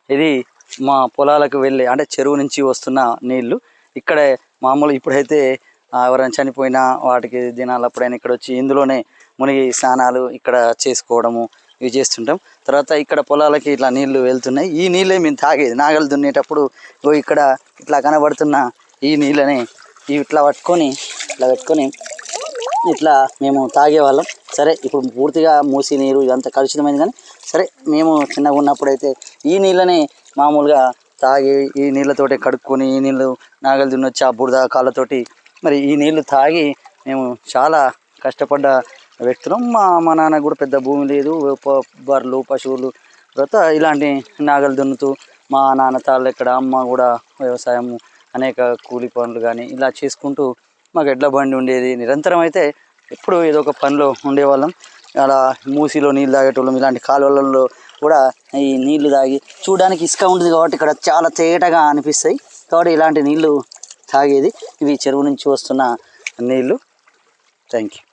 ఇది మా పొలాలకు వెళ్ళే అంటే చెరువు నుంచి వస్తున్న నీళ్లు. ఇక్కడే మామూలు ఇప్పుడైతే ఎవరైనా చనిపోయినా వాటికి దినాలప్పుడైనా ఇక్కడ వచ్చి ఇందులోనే మునిగి స్నానాలు ఇక్కడ చేసుకోవడము ఇవి చేస్తుంటాం. తర్వాత ఇక్కడ పొలాలకి ఇట్లా నీళ్లు వెళ్తున్నాయి. ఈ నీళ్ళే మేము తాగేది. నాగలు దున్నేటప్పుడు ఇక్కడ ఇట్లా కనబడుతున్న ఈ నీళ్ళని ఇట్లా పెట్టుకొని ఇట్లా మేము తాగేవాళ్ళం. సరే ఇప్పుడు పూర్తిగా మూసి నీరు ఇదంతా కలుషితమైంది, కానీ సరే మేము చిన్నగా ఉన్నప్పుడైతే ఈ నీళ్ళని మామూలుగా తాగి ఈ నీళ్ళతోటి కడుక్కొని ఈ నీళ్ళు నాగలు దున్నొచ్చి ఆ బురద కాళ్ళతోటి మరి ఈ నీళ్లు తాగి మేము చాలా కష్టపడ్డ వ్యక్తులం. మా నాన్న కూడా పెద్ద భూమి లేదు, బర్రెలు పశువులు తర్వాత ఇలాంటి నాగలు దున్నుతూ మా నాన్న తాళ్ళు ఎక్కడ అమ్మ కూడా వ్యవసాయం అనేక కూలి పనులు కానీ ఇలా చేసుకుంటూ మాకు ఎడ్ల బండి ఉండేది. నిరంతరం అయితే ఎప్పుడు ఏదో ఒక పనిలో ఉండేవాళ్ళం. అలా మూసిలో నీళ్ళు తాగేటోళ్ళం. ఇలాంటి కాలువలలో కూడా ఈ నీళ్లు తాగి చూడడానికి ఇసుక ఉంటుంది కాబట్టి ఇక్కడ చాలా తేటగా అనిపిస్తాయి కాబట్టి ఇలాంటి నీళ్లు తాగేది. ఇవి చెరువు నుంచి వస్తున్న నీళ్ళు. Thank you.